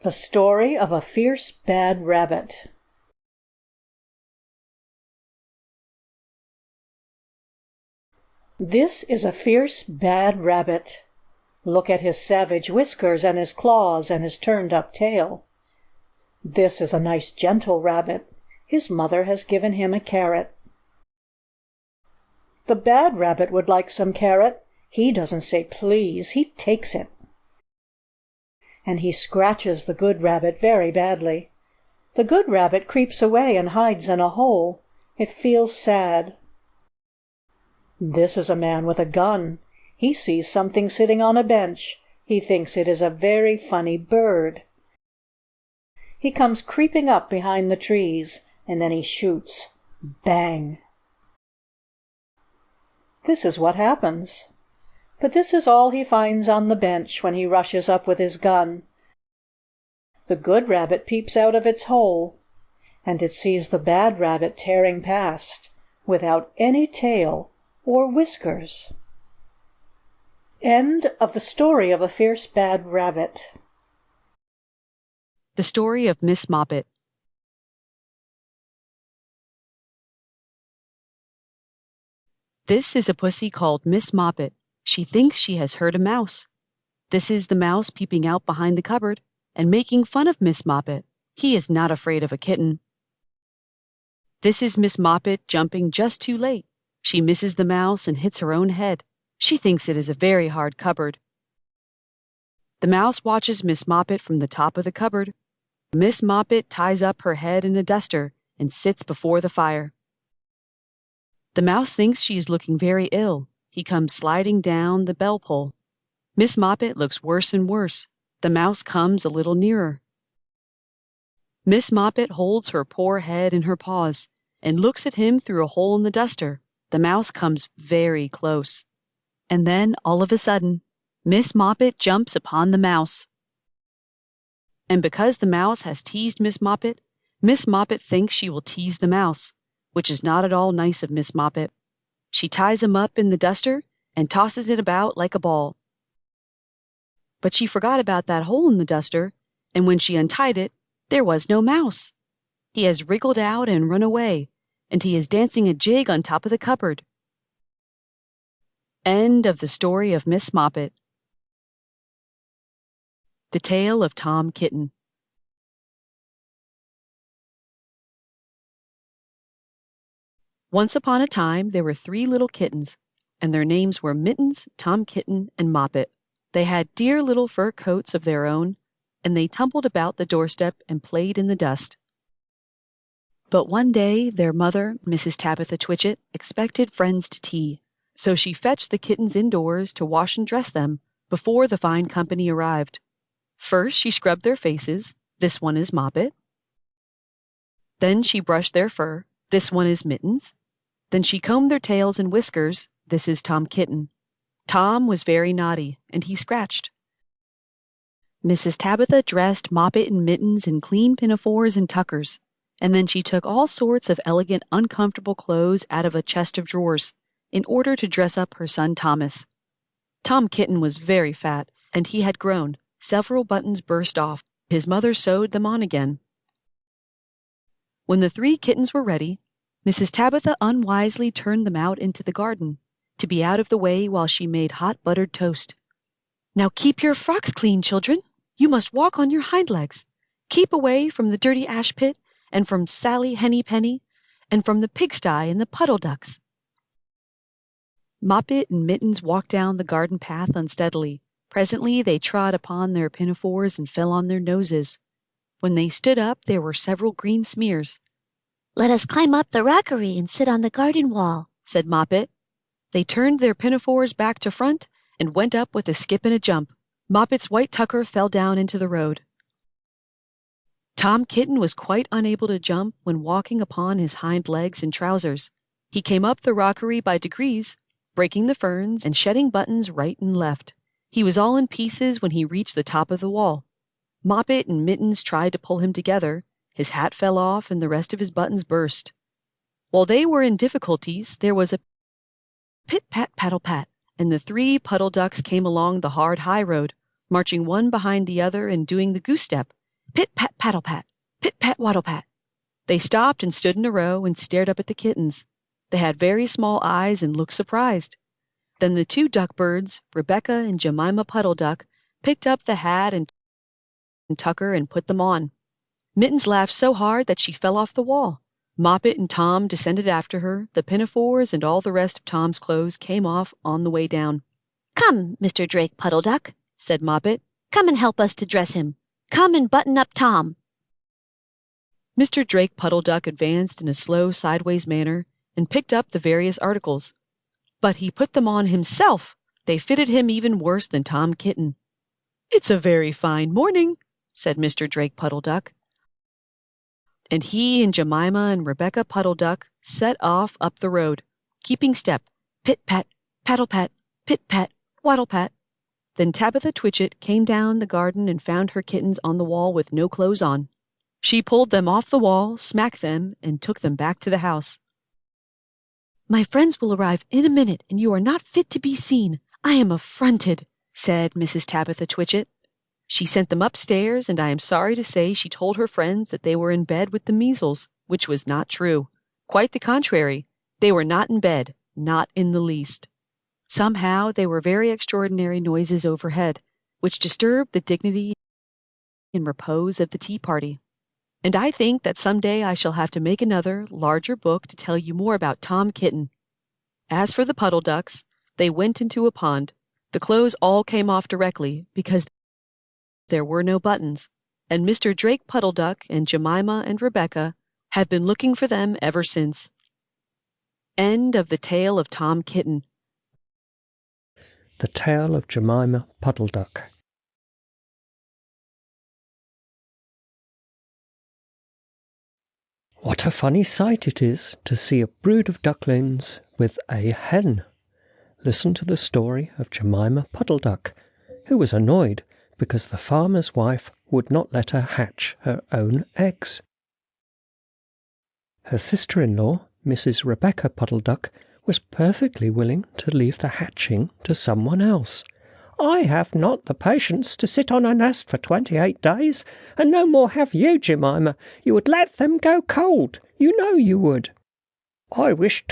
The Story of a Fierce Bad Rabbit. This is a fierce bad rabbit. Look at his savage whiskers and his claws and his turned-up tail. This is a nice gentle rabbit. His mother has given him a carrot. The bad rabbit would like some carrot. He doesn't say please, he takes it. And he scratches the good rabbit very badly. The good rabbit creeps away and hides in a hole. It feels sad. This is a man with a gun. He sees something sitting on a bench. He thinks it is a very funny bird. He comes creeping up behind the trees, and then he shoots. Bang! This is what happens. But this is all he finds on the bench when he rushes up with his gun. The good rabbit peeps out of its hole, and it sees the bad rabbit tearing past, without any tail or whiskers. End of The Story of a Fierce Bad Rabbit. The Story of Miss Moppet. This is a pussy called Miss Moppet. She thinks she has heard a mouse. This is the mouse peeping out behind the cupboard and making fun of Miss Moppet. He is not afraid of a kitten. This is Miss Moppet jumping just too late. She misses the mouse and hits her own head. She thinks it is a very hard cupboard. The mouse watches Miss Moppet from the top of the cupboard. Miss Moppet ties up her head in a duster and sits before the fire. The mouse thinks she is looking very ill. He comes sliding down the bell pull. Miss Moppet looks worse and worse. The mouse comes a little nearer. Miss Moppet holds her poor head in her paws and looks at him through a hole in the duster. The mouse comes very close. And then, all of a sudden, Miss Moppet jumps upon the mouse. And because the mouse has teased Miss Moppet thinks she will tease the mouse, which is not at all nice of Miss Moppet. She ties him up in the duster and tosses it about like a ball. But she forgot about that hole in the duster, and when she untied it, there was no mouse. He has wriggled out and run away, and he is dancing a jig on top of the cupboard. End of the Story of Miss Moppet. The Tale of Tom Kitten. Once upon a time, there were 3 little kittens, and their names were Mittens, Tom Kitten, and Moppet. They had dear little fur coats of their own, and they tumbled about the doorstep and played in the dust. But one day, their mother, Mrs. Tabitha Twitchit, expected friends to tea, so she fetched the kittens indoors to wash and dress them before the fine company arrived. First, she scrubbed their faces. This one is Moppet. Then she brushed their fur. This one is Mittens. Then she combed their tails and whiskers. This is Tom Kitten. Tom was very naughty, and he scratched. Mrs. Tabitha dressed Moppet and Mittens in clean pinafores and tuckers, and then she took all sorts of elegant, uncomfortable clothes out of a chest of drawers in order to dress up her son Thomas. Tom Kitten was very fat, and he had grown. Several buttons burst off. His mother sewed them on again. When the 3 kittens were ready, Mrs. Tabitha unwisely turned them out into the garden, to be out of the way while she made hot buttered toast. "Now keep your frocks clean, children. You must walk on your hind legs. Keep away from the dirty ash pit, and from Sally Henny Penny, and from the pigsty and the puddle ducks." Moppet and Mittens walked down the garden path unsteadily. Presently they trod upon their pinafores and fell on their noses. When they stood up, there were several green smears. "Let us climb up the rockery and sit on the garden wall," said Moppet. They turned their pinafores back to front and went up with a skip and a jump. Moppet's white tucker fell down into the road. Tom Kitten was quite unable to jump when walking upon his hind legs and trousers. He came up the rockery by degrees, breaking the ferns and shedding buttons right and left. He was all in pieces when he reached the top of the wall. Moppet and Mittens tried to pull him together. His hat fell off and the rest of his buttons burst. While they were in difficulties, there was a pit-pat-paddle-pat, and the 3 puddle ducks came along the hard high road, marching one behind the other and doing the goose step, Pit-pat, paddle-pat, pit-pat, waddle-pat. They stopped and stood in a row and stared up at the kittens. They had very small eyes and looked surprised. Then the two duck birds, Rebecca and Jemima Puddle Duck, picked up the hat and tucker and put them on. Mittens laughed so hard that she fell off the wall. Moppet and Tom descended after her. The pinafores and all the rest of Tom's clothes came off on the way down. Come, Mr. Drake Puddle Duck, said Moppet. come and help us to dress him. Come and button up Tom. Mr. Drake Puddle Duck advanced in a slow sideways manner and picked up the various articles. But he put them on himself. They fitted him even worse than Tom Kitten. "It's a very fine morning," said Mr. Drake Puddle Duck. And he and Jemima and Rebecca Puddle Duck set off up the road, keeping step, pit-pat, paddle-pat, pit-pat, waddle-pat. Then Tabitha Twitchit came down the garden and found her kittens on the wall with no clothes on. She pulled them off the wall, smacked them, and took them back to the house. "My friends will arrive in a minute, and you are not fit to be seen. I am affronted," said Mrs. Tabitha Twitchit. She sent them upstairs, and I am sorry to say she told her friends that they were in bed with the measles, which was not true. Quite the contrary. They were not in bed, not in the least. Somehow there were very extraordinary noises overhead, which disturbed the dignity and repose of the tea party. And I think that some day I shall have to make another, larger book to tell you more about Tom Kitten. As for the Puddle Ducks, they went into a pond. The clothes all came off directly, because there were no buttons, and Mr. Drake Puddle Duck and Jemima and Rebecca have been looking for them ever since. End of the Tale of Tom Kitten. The Tale of Jemima Puddle Duck. What a funny sight it is to see a brood of ducklings with a hen. Listen to the story of Jemima Puddle Duck, who was annoyed because the farmer's wife would not let her hatch her own eggs. Her sister-in-law, Mrs. Rebecca Puddle Duck, was perfectly willing to leave the hatching to someone else. "I have not the patience to sit on a nest for 28 days, and no more have you, Jemima. You would let them go cold. You know you would." I wish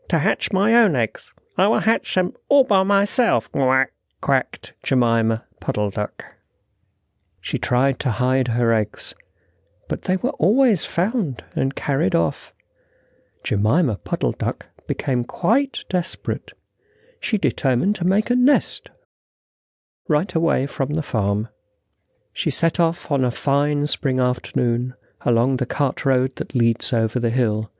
to hatch my own eggs. I will hatch them all by myself," quacked Jemima Puddle Duck. She tried to hide her eggs, but they were always found and carried off. Jemima Puddle Duck became quite desperate. She determined to make a nest right away from the farm. She set off on a fine spring afternoon along the cart road that leads over the hill.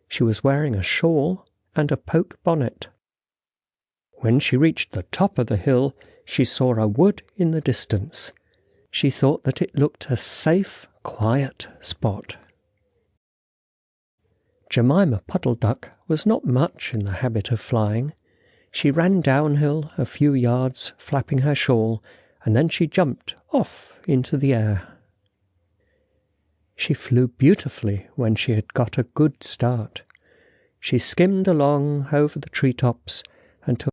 She was wearing a shawl and a poke bonnet. When she reached the top of the hill, she saw a wood in the distance. She thought that it looked a safe, quiet spot. Jemima Puddle Duck was not much in the habit of flying. She ran downhill a few yards, flapping her shawl, and then she jumped off into the air. She flew beautifully when she had got a good start. She skimmed along over the treetops until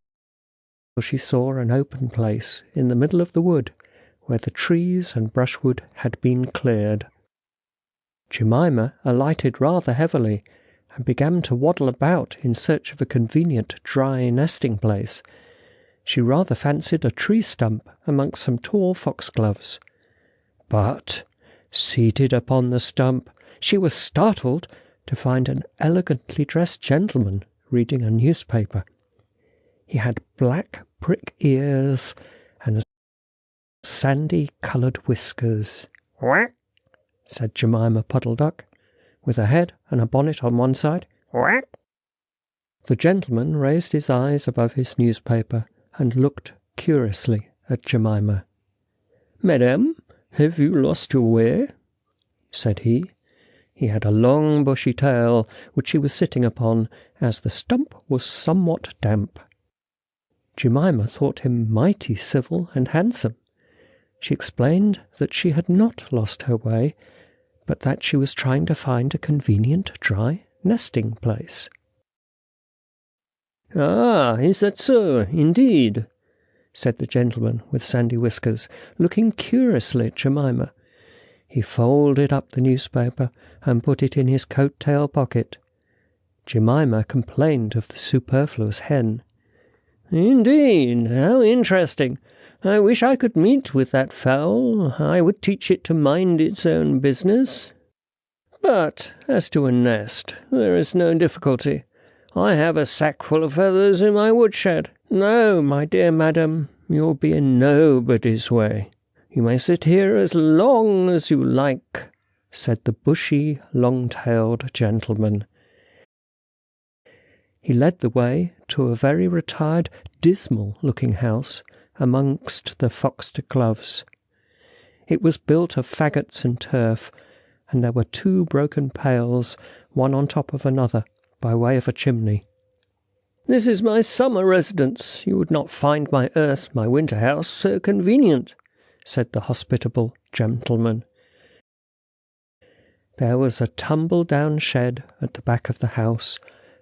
she saw an open place in the middle of the wood where the trees and brushwood had been cleared. Jemima alighted rather heavily and began to waddle about in search of a convenient dry nesting place. She rather fancied a tree stump amongst some tall foxgloves. But, seated upon the stump, she was startled to find an elegantly dressed gentleman reading a newspaper. He had black prick ears and sandy-coloured whiskers. "Quack," said Jemima Puddle Duck, with a head and a bonnet on one side. "Quack." The gentleman raised his eyes above his newspaper and looked curiously at Jemima. "Madam, have you lost your way?" said he. He had a long bushy tail, which he was sitting upon, as the stump was somewhat damp. Jemima thought him mighty civil and handsome. She explained that she had not lost her way, but that she was trying to find a convenient dry nesting place. "Ah, is that so, indeed?" said the gentleman with sandy whiskers, looking curiously at Jemima. He folded up the newspaper and put it in his coat-tail pocket. Jemima complained of the superfluous hen. "Indeed, how interesting! I wish I could meet with that fowl. I would teach it to mind its own business. But as to a nest, there is no difficulty. I have a sackful of feathers in my woodshed. No, my dear madam, you'll be in nobody's way. You may sit here as long as you like," said the bushy, long-tailed gentleman. He led the way to a very retired, dismal-looking house amongst the foxgloves. It was built of faggots and turf, and there were 2 broken pails, one on top of another, by way of a chimney. "This is my summer residence. You would not find my winter house so convenient," said the hospitable gentleman. There was a tumble-down shed at the back of the house,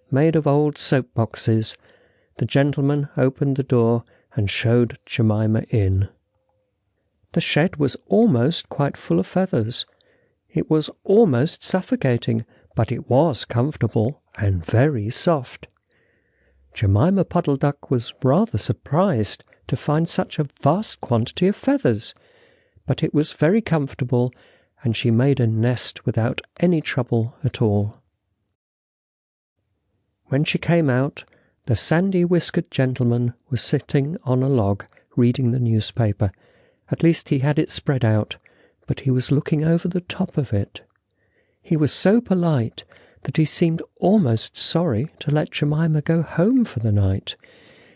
made of old soap-boxes. The gentleman opened the door and showed Jemima in. The shed was almost quite full of feathers. It was almost suffocating, but it was comfortable and very soft. Jemima Puddle Duck was rather surprised to find such a vast quantity of feathers, but it was very comfortable, and she made a nest without any trouble at all. When she came out, the sandy-whiskered gentleman was sitting on a log reading the newspaper. At least he had it spread out, but he was looking over the top of it. He was so polite that he seemed almost sorry to let Jemima go home for the night.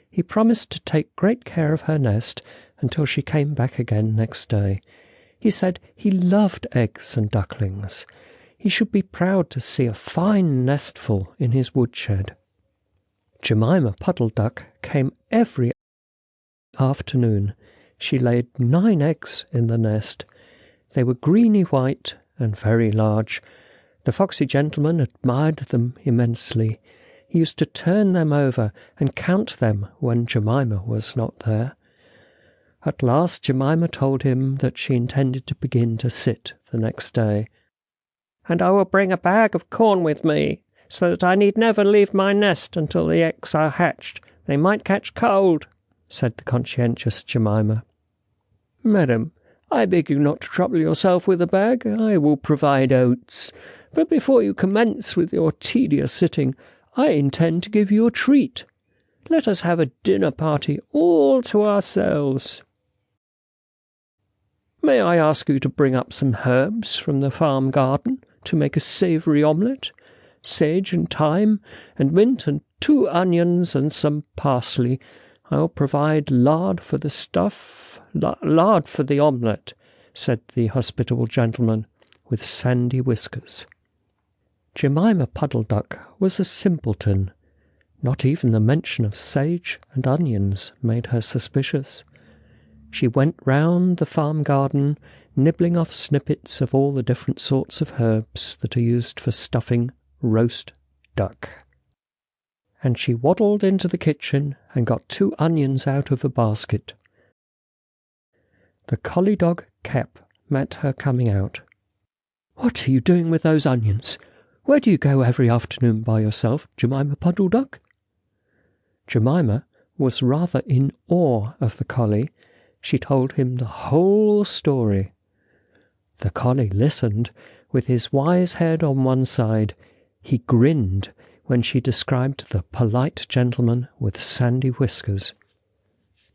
He promised to take great care of her nest until she came back again next day. He said he loved eggs and ducklings. He should be proud to see a fine nestful in his woodshed. Jemima Puddle Duck came every afternoon. She laid 9 eggs in the nest. They were greeny white and very large. The foxy gentleman admired them immensely. He used to turn them over and count them when Jemima was not there. At last Jemima told him that she intended to begin to sit the next day. "And I will bring a bag of corn with me, so that I need never leave my nest until the eggs are hatched. They might catch cold," said the conscientious Jemima. "Madam, I beg you not to trouble yourself with a bag. I will provide oats. But before you commence with your tedious sitting, I intend to give you a treat. Let us have a dinner party all to ourselves. May I ask you to bring up some herbs from the farm garden to make a savoury omelette? Sage and thyme, and mint, and 2 onions, and some parsley. I'll provide lard for the omelette," said the hospitable gentleman with sandy whiskers. Jemima Puddle Duck was a simpleton. Not even the mention of sage and onions made her suspicious. She went round the farm garden, nibbling off snippets of all the different sorts of herbs that are used for stuffing roast duck. And she waddled into the kitchen and got 2 onions out of a basket. The collie dog Kep met her coming out. "What are you doing with those onions? Where do you go every afternoon by yourself, Jemima Puddle Duck?" Jemima was rather in awe of the collie. She told him the whole story. The collie listened, with his wise head on one side. He grinned when she described the polite gentleman with sandy whiskers.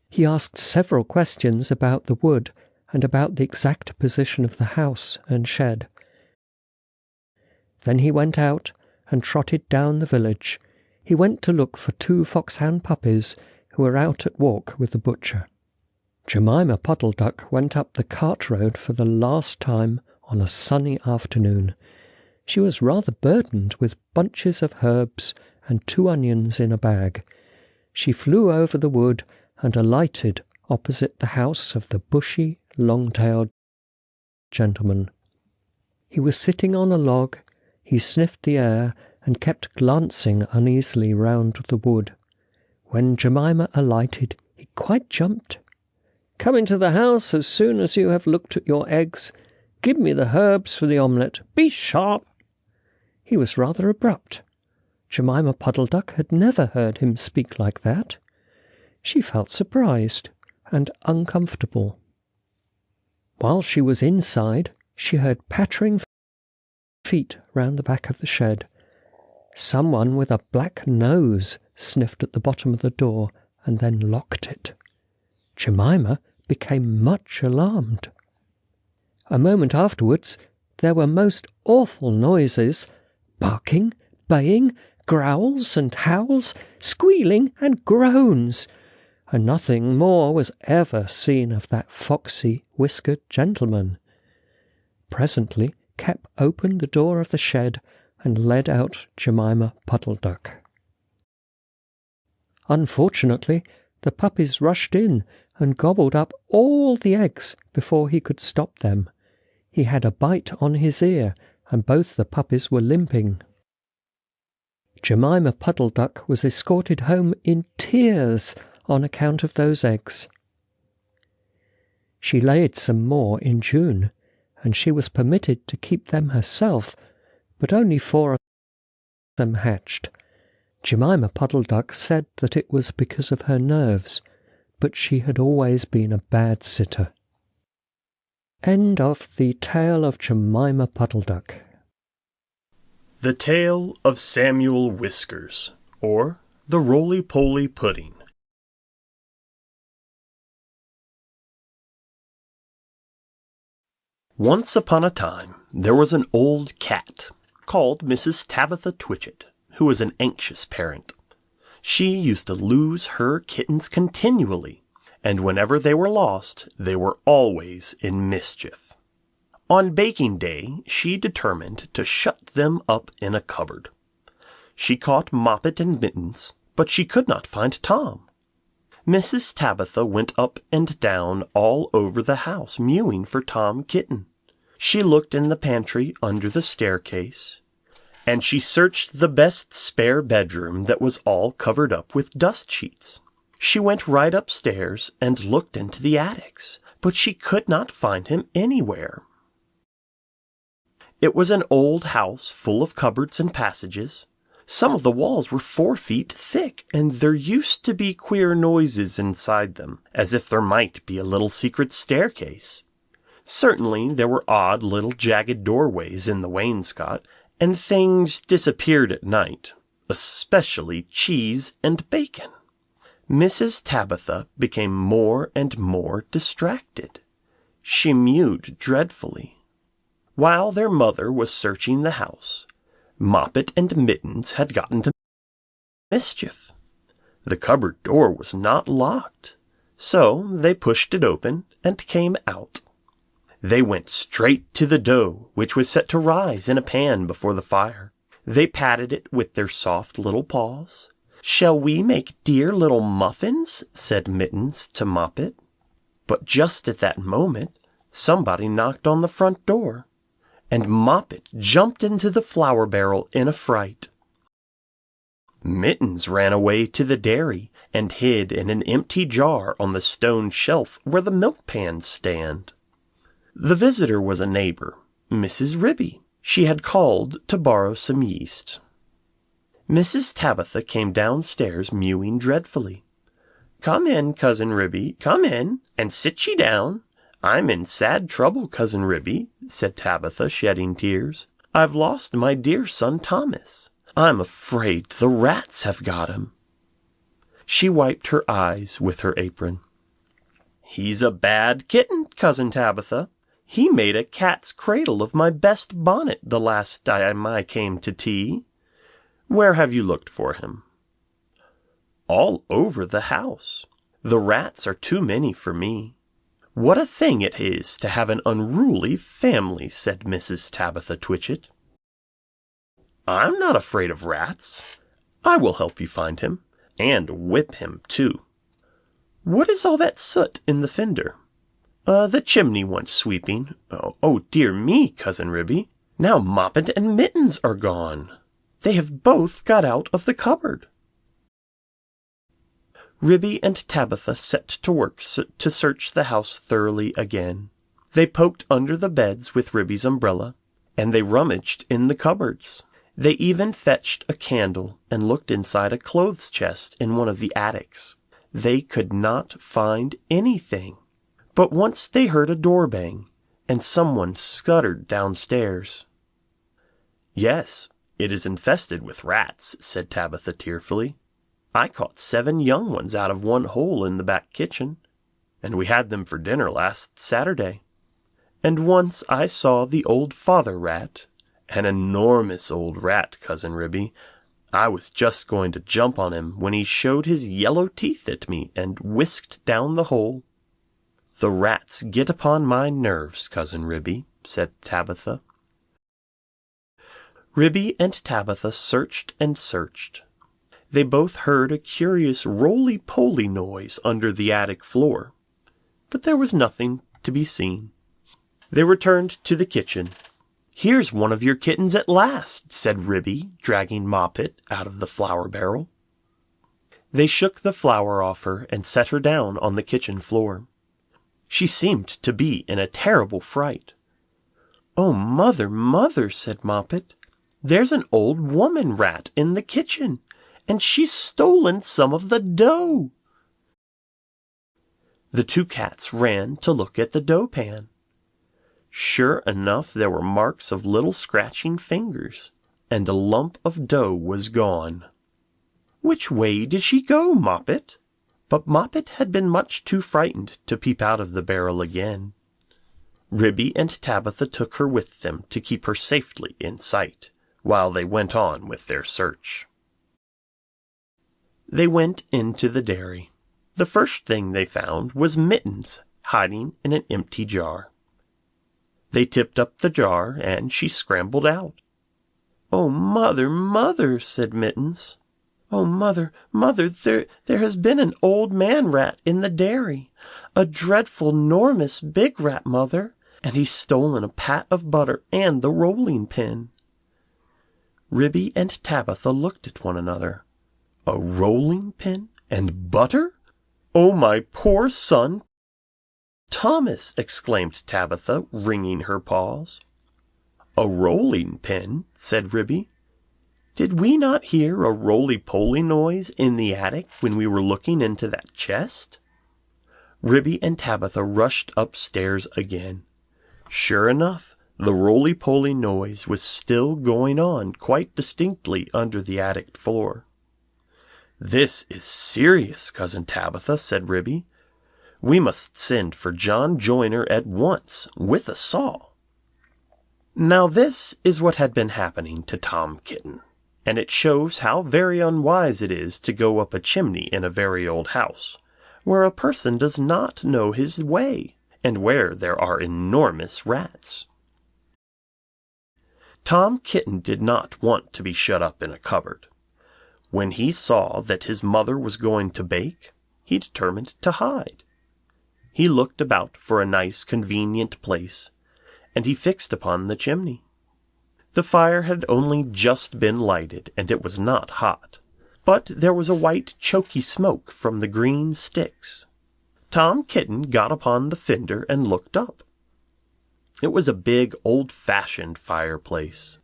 He asked several questions about the wood and about the exact position of the house and shed. Then he went out and trotted down the village. He went to look for 2 foxhound puppies who were out at walk with the butcher. Jemima Puddle Duck went up the cart road for the last time on a sunny afternoon. She was rather burdened with bunches of herbs and 2 onions in a bag. She flew over the wood and alighted opposite the house of the bushy, long-tailed gentleman. He was sitting on a log. He sniffed the air and kept glancing uneasily round the wood. When Jemima alighted, He quite jumped. "Come into the house as soon as you have looked at your eggs. Give me the herbs for the omelette. Be sharp." He was rather abrupt. Jemima Puddle Duck had never heard him speak like that. She felt surprised and uncomfortable. While she was inside, she heard pattering feet round the back of the shed. Someone with a black nose sniffed at the bottom of the door and then locked it. Jemima became much alarmed. A moment afterwards, there were most awful noises, barking, baying, growls and howls, squealing and groans, and nothing more was ever seen of that foxy, whiskered gentleman. Presently, Cap opened the door of the shed and led out Jemima Puddle Duck. Unfortunately, the puppies rushed in and gobbled up all the eggs before he could stop them. He had a bite on his ear, and both the puppies were limping. Jemima Puddle Duck was escorted home in tears on account of those eggs. She laid some more in June, and she was permitted to keep them herself, but only 4 of them hatched. Jemima Puddle Duck said that it was because of her nerves, but she had always been a bad sitter. End of the Tale of Jemima Puddle Duck. The Tale of Samuel Whiskers, or the Roly-Poly Pudding. Once upon a time, there was an old cat called Mrs. Tabitha Twitchit, who was an anxious parent. She used to lose her kittens continually, and whenever they were lost, they were always in mischief. On baking day, she determined to shut them up in a cupboard. She caught Moppet and Mittens, but she could not find Tom. Mrs. Tabitha went up and down all over the house, mewing for Tom Kitten. She looked in the pantry under the staircase, and she searched the best spare bedroom that was all covered up with dust sheets. She went right upstairs and looked into the attics, but she could not find him anywhere. It was an old house full of cupboards and passages. Some of the walls were 4 feet thick, and there used to be queer noises inside them, as if there might be a little secret staircase. Certainly there were odd little jagged doorways in the wainscot, and things disappeared at night, especially cheese and bacon. Mrs. Tabitha became more and more distracted. She mewed dreadfully. While their mother was searching the house, Moppet and Mittens had gotten to mischief. The cupboard door was not locked, so they pushed it open and came out. They went straight to the dough, which was set to rise in a pan before the fire. They patted it with their soft little paws. "Shall we make dear little muffins?" said Mittens to Moppet. But just at that moment, somebody knocked on the front door, and Moppet jumped into the flour barrel in a fright. Mittens ran away to the dairy and hid in an empty jar on the stone shelf where the milk pans stand. The visitor was a neighbor, Mrs. Ribby. She had called to borrow some yeast. Mrs. Tabitha came downstairs mewing dreadfully. "Come in, Cousin Ribby, come in, and sit ye down. I'm in sad trouble, Cousin Ribby," said Tabitha, shedding tears. "I've lost my dear son Thomas. I'm afraid the rats have got him." She wiped her eyes with her apron. "He's a bad kitten, Cousin Tabitha. He made a cat's cradle of my best bonnet the last time I came to tea. Where have you looked for him?" "All over the house. The rats are too many for me." "What a thing it is to have an unruly family," said Mrs. Tabitha Twitchit. "I'm not afraid of rats. I will help you find him, and whip him, too. What is all that soot in the fender?" The chimney wants sweeping. Oh, dear me, Cousin Ribby. Now Moppet and Mittens are gone. They have both got out of the cupboard." Ribby and Tabitha set to work to search the house thoroughly again. They poked under the beds with Ribby's umbrella, and they rummaged in the cupboards. They even fetched a candle and looked inside a clothes chest in one of the attics. They could not find anything. But once they heard a door bang, and someone scuttered downstairs. "Yes, it is infested with rats," said Tabitha tearfully. "I caught 7 young ones out of one hole in the back kitchen, and we had them for dinner last Saturday. And once I saw the old father rat, an enormous old rat, Cousin Ribby. I was just going to jump on him when he showed his yellow teeth at me and whisked down the hole." "The rats get upon my nerves, Cousin Ribby," said Tabitha. Ribby and Tabitha searched and searched. They both heard a curious roly-poly noise under the attic floor, but there was nothing to be seen. They returned to the kitchen. "Here's one of your kittens at last," said Ribby, dragging Moppet out of the flour barrel. They shook the flour off her and set her down on the kitchen floor. She seemed to be in a terrible fright. "Oh, mother, mother," said Moppet, "there's an old woman rat in the kitchen, and she's stolen some of the dough." The 2 cats ran to look at the dough pan. Sure enough, there were marks of little scratching fingers, and a lump of dough was gone. "Which way did she go, Moppet?" But Moppet had been much too frightened to peep out of the barrel again. Ribby and Tabitha took her with them to keep her safely in sight, while they went on with their search. They went into the dairy. The first thing they found was Mittens hiding in an empty jar. They tipped up the jar, and she scrambled out. "Oh, mother, mother," said Mittens. "Oh, mother, mother, there has been an old man rat in the dairy, a dreadful 'normous big rat, mother, and he's stolen a pat of butter and the rolling pin." Ribby and Tabitha looked at one another. "A rolling pin and butter? Oh, my poor son Thomas!" exclaimed Tabitha, wringing her paws. "A rolling pin?" said Ribby. "Did we not hear a roly-poly noise in the attic when we were looking into that chest?" Ribby and Tabitha rushed upstairs again. Sure enough, the roly-poly noise was still going on quite distinctly under the attic floor. "This is serious, Cousin Tabitha," said Ribby. "We must send for John Joyner at once, with a saw." Now this is what had been happening to Tom Kitten, and it shows how very unwise it is to go up a chimney in a very old house, where a person does not know his way, and where there are enormous rats. Tom Kitten did not want to be shut up in a cupboard. When he saw that his mother was going to bake, he determined to hide. He looked about for a nice, convenient place, and he fixed upon the chimney. The fire had only just been lighted, and it was not hot, but there was a white, choky smoke from the green sticks. Tom Kitten got upon the fender and looked up. It was a big, old-fashioned fireplace.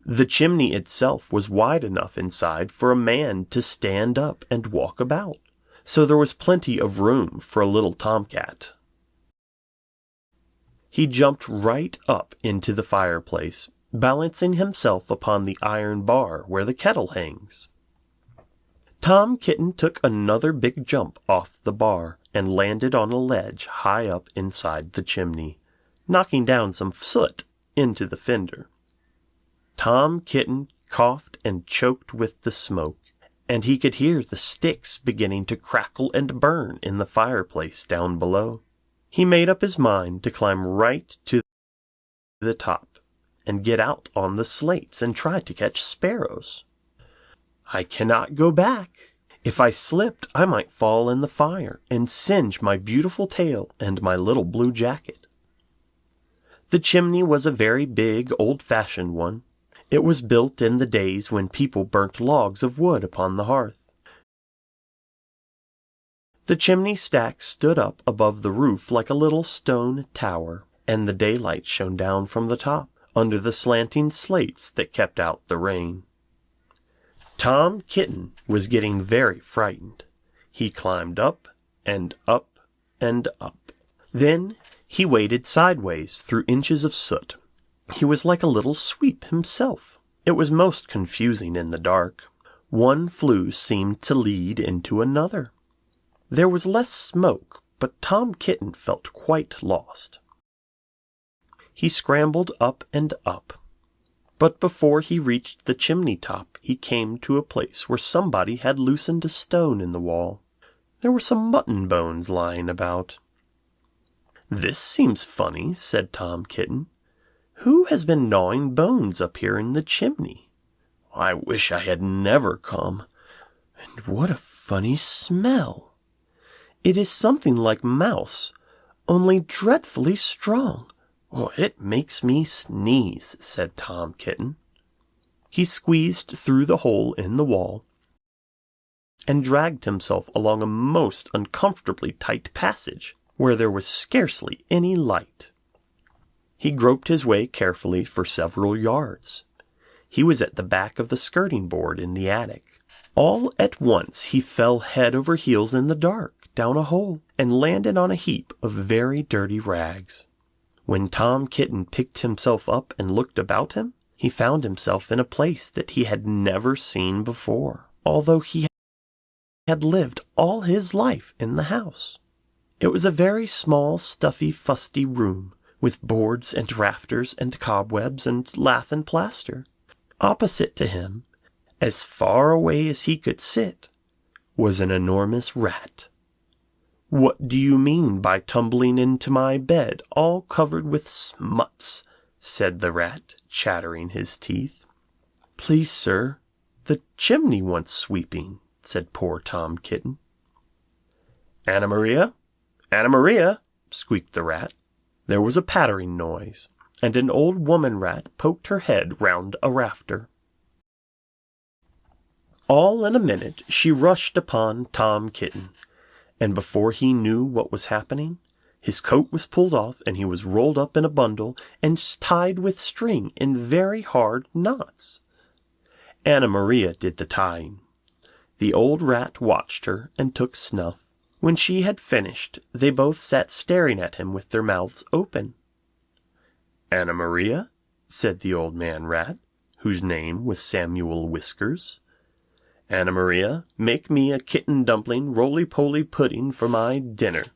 The chimney itself was wide enough inside for a man to stand up and walk about, so there was plenty of room for a little tomcat. He jumped right up into the fireplace, balancing himself upon the iron bar where the kettle hangs. Tom Kitten took another big jump off the bar and landed on a ledge high up inside the chimney, knocking down some soot into the fender. Tom Kitten coughed and choked with the smoke, and he could hear the sticks beginning to crackle and burn in the fireplace down below. He made up his mind to climb right to the top and get out on the slates and try to catch sparrows. "I cannot go back. If I slipped, I might fall in the fire and singe my beautiful tail and my little blue jacket." The chimney was a very big, old-fashioned one. It was built in the days when people burnt logs of wood upon the hearth. The chimney stack stood up above the roof like a little stone tower, and the daylight shone down from the top, under the slanting slates that kept out the rain. Tom Kitten was getting very frightened. He climbed up and up and up. Then he waded sideways through inches of soot. He was like a little sweep himself. It was most confusing in the dark. One flue seemed to lead into another. There was less smoke, but Tom Kitten felt quite lost. He scrambled up and up. But before he reached the chimney top, he came to a place where somebody had loosened a stone in the wall. There were some mutton bones lying about. "This seems funny," said Tom Kitten. "Who has been gnawing bones up here in the chimney? I wish I had never come. And what a funny smell! It is something like mouse, only dreadfully strong. Oh, it makes me sneeze," said Tom Kitten. He squeezed through the hole in the wall and dragged himself along a most uncomfortably tight passage where there was scarcely any light. He groped his way carefully for several yards. He was at the back of the skirting board in the attic. All at once he fell head over heels in the dark down a hole and landed on a heap of very dirty rags. When Tom Kitten picked himself up and looked about him, he found himself in a place that he had never seen before, although he had lived all his life in the house. It was a very small, stuffy, fusty room, with boards and rafters and cobwebs and lath and plaster. Opposite to him, as far away as he could sit, was an enormous rat. "What do you mean by tumbling into my bed, all covered with smuts?" said the rat, chattering his teeth. "Please, sir, the chimney wants sweeping," said poor Tom Kitten. "Anna Maria, Anna Maria," squeaked the rat. There was a pattering noise, and an old woman rat poked her head round a rafter. All in a minute she rushed upon Tom Kitten, and before he knew what was happening, his coat was pulled off and he was rolled up in a bundle and tied with string in very hard knots. Anna Maria did the tying. The old rat watched her and took snuff. When she had finished, they both sat staring at him with their mouths open. "Anna Maria," said the old man rat, whose name was Samuel Whiskers, "Anna Maria, make me a kitten dumpling roly-poly pudding for my dinner."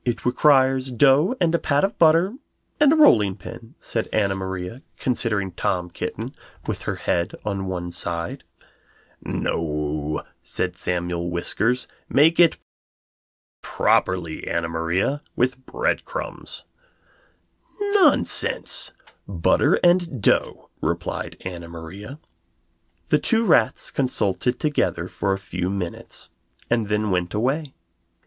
"It requires dough and a pat of butter and a rolling pin," said Anna Maria, considering Tom Kitten with her head on one side. "No," said Samuel Whiskers, "make it properly, Anna Maria, with breadcrumbs." "Nonsense! Butter and dough," replied Anna Maria. The two rats consulted together for a few minutes, and then went away.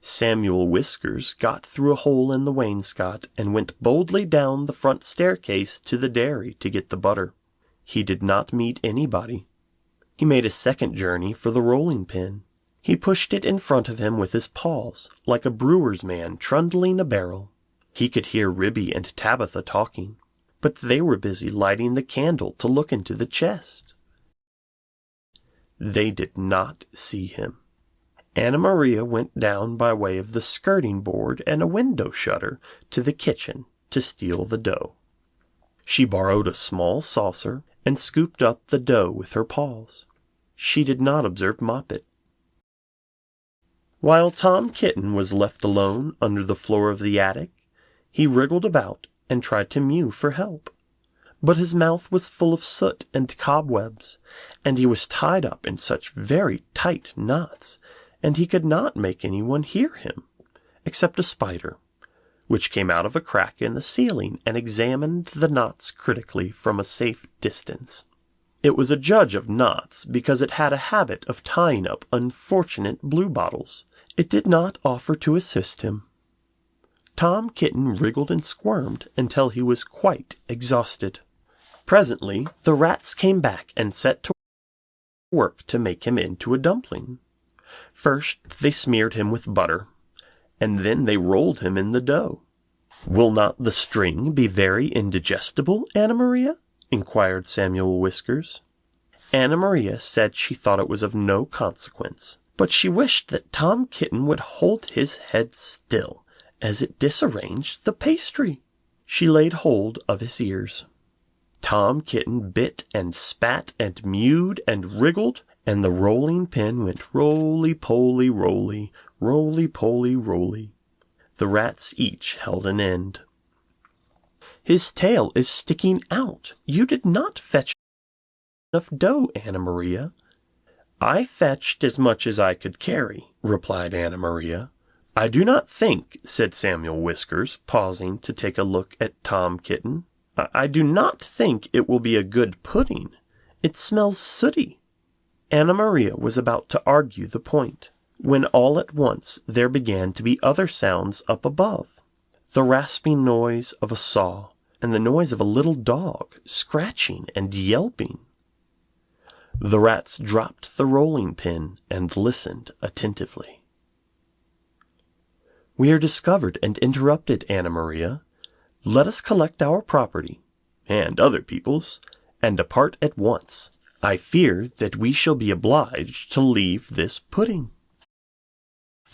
Samuel Whiskers got through a hole in the wainscot and went boldly down the front staircase to the dairy to get the butter. He did not meet anybody. He made a second journey for the rolling pin. He pushed it in front of him with his paws, like a brewer's man trundling a barrel. He could hear Ribby and Tabitha talking, but they were busy lighting the candle to look into the chest. They did not see him. Anna Maria went down by way of the skirting board and a window shutter to the kitchen to steal the dough. She borrowed a small saucer and scooped up the dough with her paws. She did not observe Moppet. While Tom Kitten was left alone under the floor of the attic, he wriggled about and tried to mew for help. But his mouth was full of soot and cobwebs, and he was tied up in such very tight knots, and he could not make anyone hear him, except a spider, which came out of a crack in the ceiling and examined the knots critically from a safe distance. It was a judge of knots because it had a habit of tying up unfortunate bluebottles. It did not offer to assist him. Tom Kitten wriggled and squirmed until he was quite exhausted. Presently the rats came back and set to work to make him into a dumpling. First they smeared him with butter, and then they rolled him in the dough. "Will not the string be very indigestible, Anna Maria?" inquired Samuel Whiskers. Anna Maria said she thought it was of no consequence, but she wished that Tom Kitten would hold his head still, as it disarranged the pastry. She laid hold of his ears. Tom Kitten bit and spat and mewed and wriggled, and the rolling pin went roly-poly roly, roly-poly roly. The rats each held an end. "His tail is sticking out. You did not fetch enough dough, Anna Maria." "I fetched as much as I could carry," replied Anna Maria. "I do not think," said Samuel Whiskers, pausing to take a look at Tom Kitten, "I do not think it will be a good pudding. It smells sooty." Anna Maria was about to argue the point, when all at once there began to be other sounds up above. The rasping noise of a saw, and the noise of a little dog, scratching and yelping. The rats dropped the rolling pin and listened attentively. "We are discovered and interrupted, Anna Maria. Let us collect our property, and other people's, and depart at once. I fear that we shall be obliged to leave this pudding."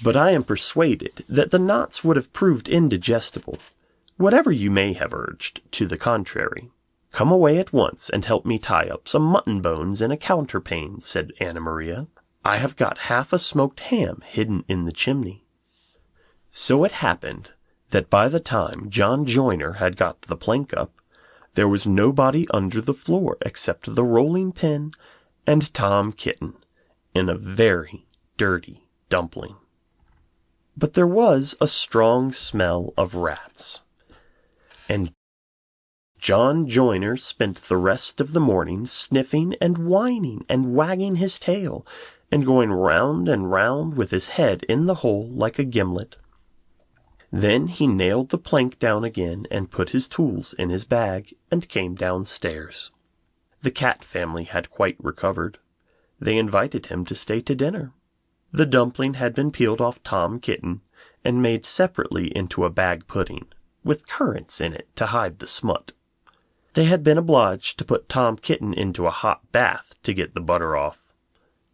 "But I am persuaded that the knots would have proved indigestible, whatever you may have urged to the contrary. Come away at once and help me tie up some mutton bones in a counterpane," said Anna Maria. "I have got half a smoked ham hidden in the chimney." So it happened that by the time John Joiner had got the plank up, there was nobody under the floor except the rolling pin and Tom Kitten in a very dirty dumpling. But there was a strong smell of rats, and John Joiner spent the rest of the morning sniffing and whining and wagging his tail, and going round and round with his head in the hole like a gimlet. Then he nailed the plank down again and put his tools in his bag and came downstairs. The cat family had quite recovered. They invited him to stay to dinner. The dumpling had been peeled off Tom Kitten and made separately into a bag pudding, with currants in it to hide the smut. They had been obliged to put Tom Kitten into a hot bath to get the butter off.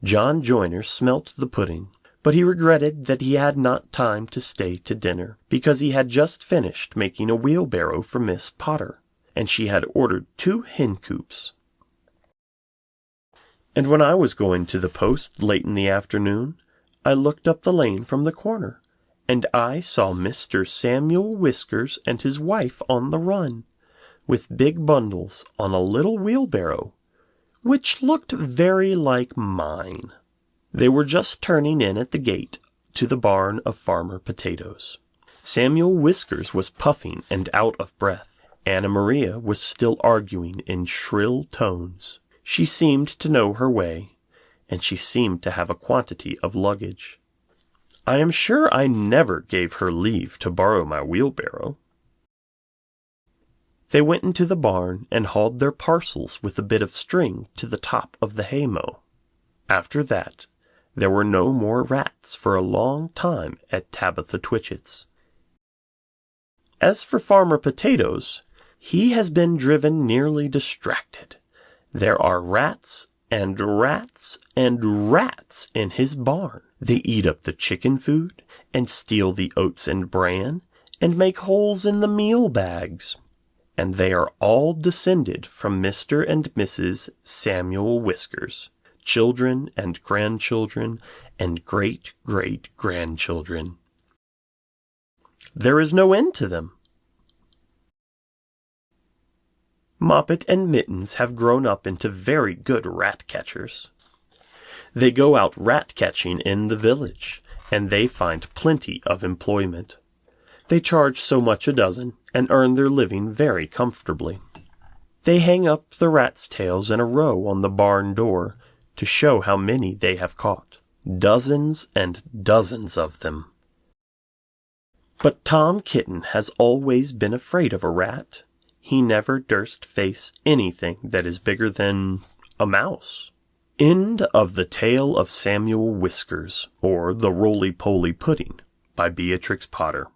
John Joiner smelt the pudding, but he regretted that he had not time to stay to dinner, because he had just finished making a wheelbarrow for Miss Potter, and she had ordered 2 hen coops. And when I was going to the post late in the afternoon, I looked up the lane from the corner, and I saw Mr. Samuel Whiskers and his wife on the run, with big bundles on a little wheelbarrow, which looked very like mine. They were just turning in at the gate to the barn of Farmer Potatoes. Samuel Whiskers was puffing and out of breath. Anna Maria was still arguing in shrill tones. She seemed to know her way, and she seemed to have a quantity of luggage. I am sure I never gave her leave to borrow my wheelbarrow. They went into the barn and hauled their parcels with a bit of string to the top of the haymow. After that, there were no more rats for a long time at Tabitha Twitchit's. As for Farmer Potatoes, he has been driven nearly distracted. There are rats and rats and rats in his barn. They eat up the chicken food, and steal the oats and bran, and make holes in the meal bags. And they are all descended from Mr. and Mrs. Samuel Whiskers, children and grandchildren and great-great-grandchildren. There is no end to them. Moppet and Mittens have grown up into very good rat-catchers. They go out rat-catching in the village, and they find plenty of employment. They charge so much a dozen, and earn their living very comfortably. They hang up the rats' tails in a row on the barn door, to show how many they have caught. Dozens and dozens of them. But Tom Kitten has always been afraid of a rat. He never durst face anything that is bigger than a mouse. End of the Tale of Samuel Whiskers, or the Roly-Poly Pudding, by Beatrix Potter.